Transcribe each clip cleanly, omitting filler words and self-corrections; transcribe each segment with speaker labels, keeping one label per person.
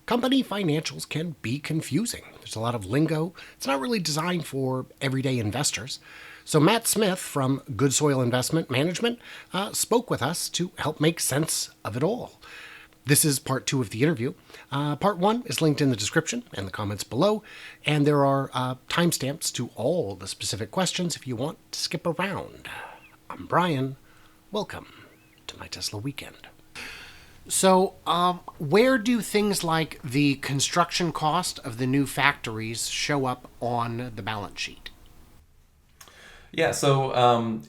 Speaker 1: company financials can be confusing. There's a lot of lingo. It's not really designed for everyday investors. So Matt Smith from Good Soil Investment Management spoke with us to help make sense of it all. This is part 2 of the interview. Part 1 is linked in the description and the comments below, and there are timestamps to all the specific questions if you want to skip around. I'm Brian. Welcome to my Tesla weekend. So, where do things like the construction cost of the new factories show up on the balance sheet?
Speaker 2: Yeah, so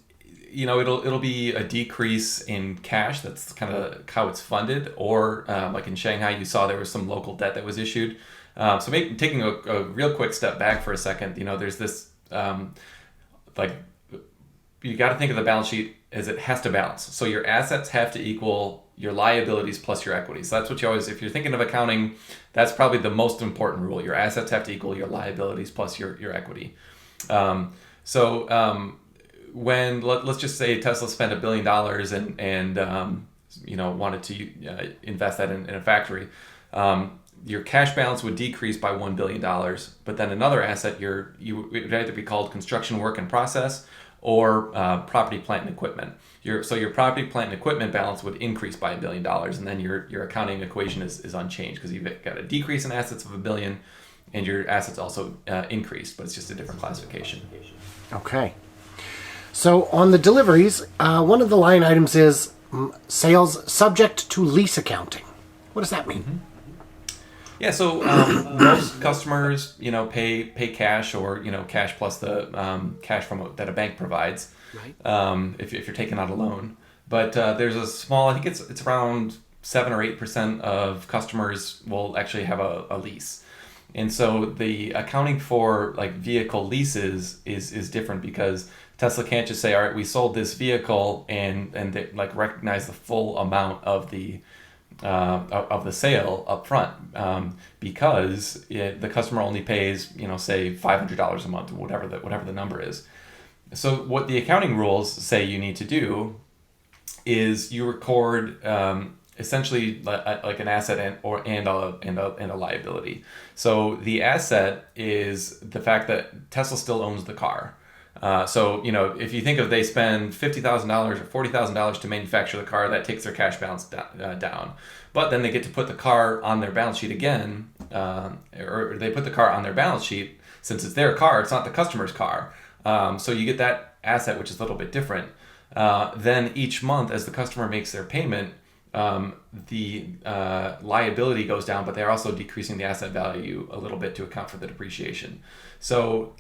Speaker 2: it'll be a decrease in cash. That's kind of how it's funded. Or like in Shanghai, you saw there was some local debt that was issued. So maybe taking a real quick step back for a second, there's this you got to think of the balance sheet as it has to balance. So your assets have to equal your liabilities plus your equity. So that's what you always, if you're thinking of accounting, that's probably the most important rule. Your assets have to equal your liabilities plus your equity. When let's just say Tesla spent $1 billion and wanted to invest that in a factory, your cash balance would decrease by $1 billion. But then another asset, it would either be called construction work in process or property, plant, and equipment. Your property, plant, and equipment balance would increase by $1 billion, and then your accounting equation is unchanged because you've got a decrease in assets of $1 billion, and your assets also increased, but it's just a different classification.
Speaker 1: Okay. So on the deliveries, one of the line items is sales subject to lease accounting. What does that mean?
Speaker 2: Mm-hmm. Yeah, so most customers, pay cash or cash plus the cash that a bank provides,
Speaker 1: right.
Speaker 2: If you're taking out a loan. But there's a small, I think it's around 7 or 8% of customers will actually have a lease. And so the accounting for like vehicle leases is different because Tesla can't just say, all right, we sold this vehicle and they recognize the full amount of the sale up front because the customer only pays, say $500 a month or whatever the number is. So what the accounting rules say you need to do is you record essentially like an asset and a liability. So the asset is the fact that Tesla still owns the car. So if you think of they spend $50,000 or $40,000 to manufacture the car, that takes their cash balance down. But then they get to put the car on their balance sheet again, or they put the car on their balance sheet since it's their car. It's not the customer's car. So you get that asset, which is a little bit different. Then each month, as the customer makes their payment, the liability goes down, but they're also decreasing the asset value a little bit to account for the depreciation. So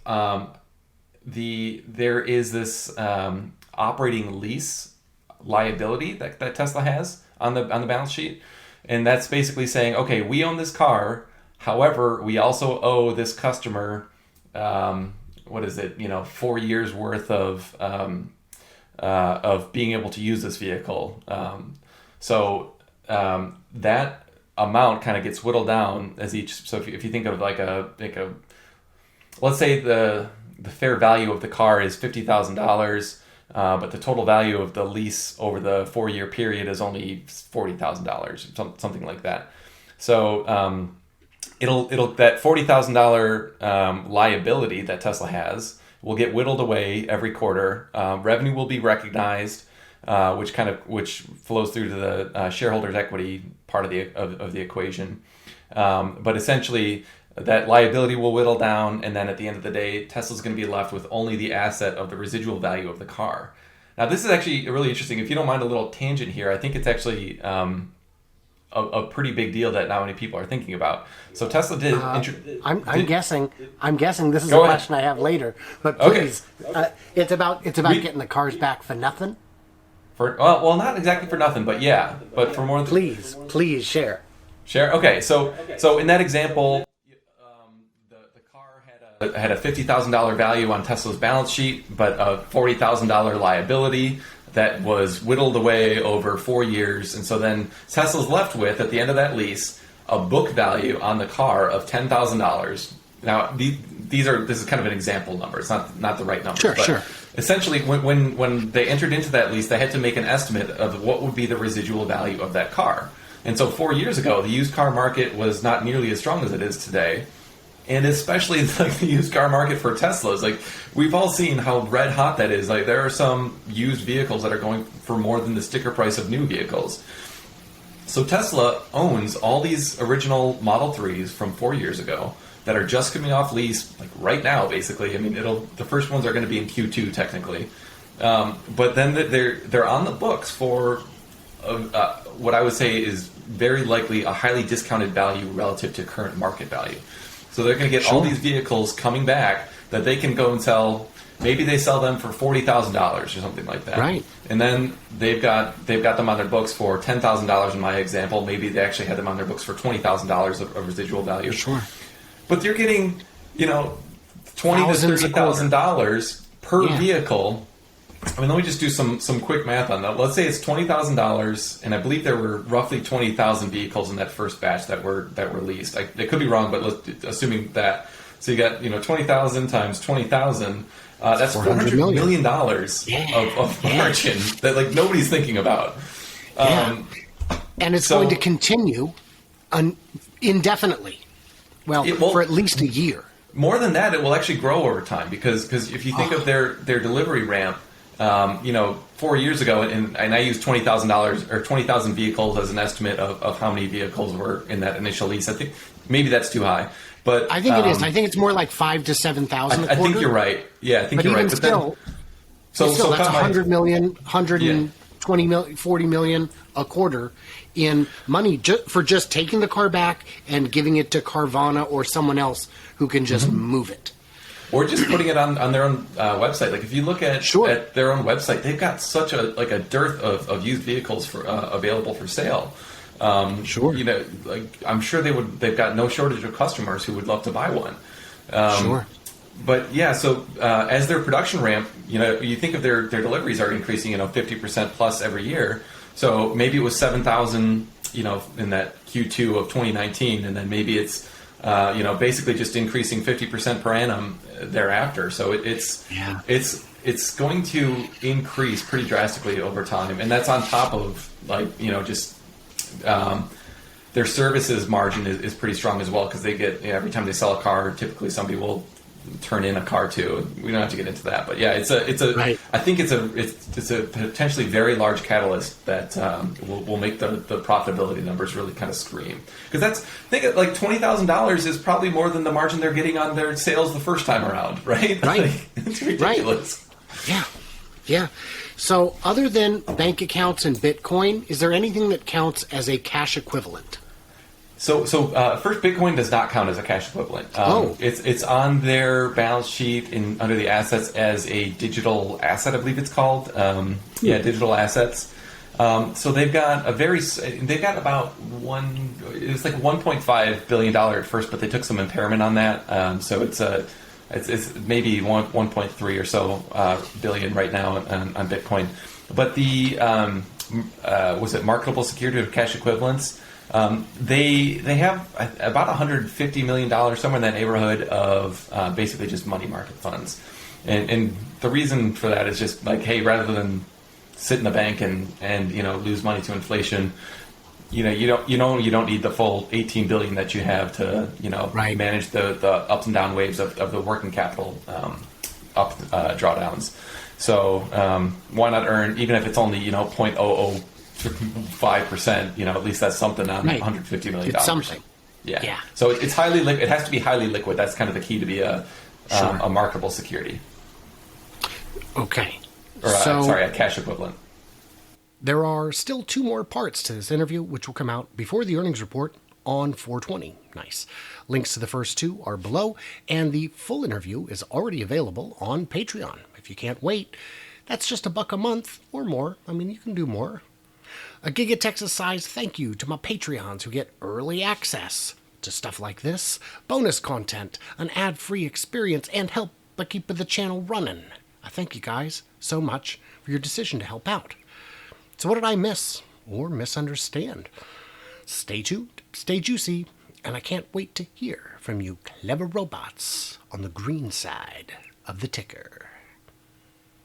Speaker 2: there is this operating lease liability that Tesla has on the balance sheet, and that's basically saying, okay, we own this car, however, we also owe this customer 4 years worth of being able to use this vehicle. So that amount kind of gets whittled down as each. So if you think of like a let's say the fair value of the car is $50,000, but the total value of the lease over the 4-year period is only $40,000, something like that. So it'll that $40,000 liability that Tesla has will get whittled away every quarter. Revenue will be recognized, which flows through to the shareholders' equity part of the equation. But essentially, that liability will whittle down, and then at the end of the day, Tesla's going to be left with only the asset of the residual value of the car. Now, this is actually really interesting. If you don't mind a little tangent here, I think it's actually a pretty big deal that not many people are thinking about. So Tesla did.
Speaker 1: I'm guessing this is a question I have later, but please, okay. It's about getting the cars back for nothing.
Speaker 2: Well, not exactly for nothing, but yeah, but for more.
Speaker 1: Please share.
Speaker 2: Share. Okay, so in that example, the car had a $50,000 value on Tesla's balance sheet, but a $40,000 liability that was whittled away over 4 years, and so then Tesla's left with, at the end of that lease, a book value on the car of $10,000. Now, this is kind of an example number. It's not the right number.
Speaker 1: Sure.
Speaker 2: Essentially, when they entered into that lease, they had to make an estimate of what would be the residual value of that car. And so 4 years ago, the used car market was not nearly as strong as it is today. And especially like the used car market for Teslas, like we've all seen how red hot that is. Like there are some used vehicles that are going for more than the sticker price of new vehicles. So Tesla owns all these original Model 3s from 4 years ago that are just coming off lease, like right now, basically. I mean, the first ones are going to be in Q2 technically, but then they're on the books for what I would say is very likely a highly discounted value relative to current market value. So they're going to get all these vehicles coming back that they can go and sell. Maybe they sell them for $40,000 or something like that.
Speaker 1: Right.
Speaker 2: And then they've got them on their books for $10,000 in my example. Maybe they actually had them on their books for $20,000 of residual value.
Speaker 1: Sure.
Speaker 2: But you're getting, $20,000 to $30,000 per vehicle. I mean, let me just do some quick math on that. Let's say it's $20,000, and I believe there were roughly 20,000 vehicles in that first batch that were leased. They could be wrong, but assuming that. So you got 20,000 times 20,000. That's $400 million of margin that like nobody's thinking about.
Speaker 1: And it's going to continue indefinitely. Well, for at least a year.
Speaker 2: More than that, it will actually grow over time because if you think of their delivery ramp, 4 years ago, and I used $20,000 or 20,000 vehicles as an estimate of how many vehicles were in that initial lease. I think maybe that's too high, but
Speaker 1: I think it is. I think it's more like 5,000 to 7,000.
Speaker 2: I think you're right. Yeah, I think you're right. But
Speaker 1: still,
Speaker 2: so
Speaker 1: that's 100 million, 120 million, 40 million a quarter in money for just taking the car back and giving it to Carvana or someone else who can just move it.
Speaker 2: Or just putting it on their own website. Like if you look at their own website, they've got such a dearth of used vehicles for available for sale. I'm sure they've got no shortage of customers who would love to buy one. But yeah, so as their production ramp, you think of their deliveries are increasing, 50% plus every year. So maybe it was 7,000, in that Q2 of 2019, and then maybe it's basically just increasing 50% per annum thereafter. So it's going to increase pretty drastically over time, and that's on top of their services margin is pretty strong as well because they get every time they sell a car, typically somebody will turn in a car too. We don't have to get into that, but yeah, it's a. I think it's a potentially very large catalyst that will make the profitability numbers really kind of scream. Because think like $20,000 is probably more than the margin they're getting on their sales the first time around, right? Like, it's ridiculous.
Speaker 1: Right. Yeah. So other than bank accounts and Bitcoin, is there anything that counts as a cash equivalent?
Speaker 2: So first, Bitcoin does not count as a cash equivalent. It's on their balance sheet under the assets as a digital asset, I believe it's called. Digital assets. So they've got about it was like $1.5 billion at first, but they took some impairment on that. So it's maybe 1.3 or so billion right now on Bitcoin. But the was it marketable security or cash equivalents? They have about $150 million, somewhere in that neighborhood of basically just money market funds, and the reason for that is just like, hey, rather than sit in the bank and lose money to inflation, you don't need the full 18 billion that you have to manage the ups and down waves of the working capital drawdowns. So why not earn, even if it's only 0.005%, at least that's something on $150 million.
Speaker 1: It's something.
Speaker 2: Yeah. So it's highly liquid. It has to be highly liquid. That's kind of the key to be a marketable security.
Speaker 1: Okay.
Speaker 2: Or a cash equivalent.
Speaker 1: There are still 2 more parts to this interview, which will come out before the earnings report on 4/20. Nice. Links to the first 2 are below, and the full interview is already available on Patreon. If you can't wait, that's just $1 a month or more. I mean, you can do more. A Giga Texas size thank you to my Patreons who get early access to stuff like this, bonus content, an ad-free experience, and help by keeping the channel running. I thank you guys so much for your decision to help out. So what did I miss or misunderstand? Stay tuned, stay juicy, and I can't wait to hear from you clever robots on the green side of the ticker.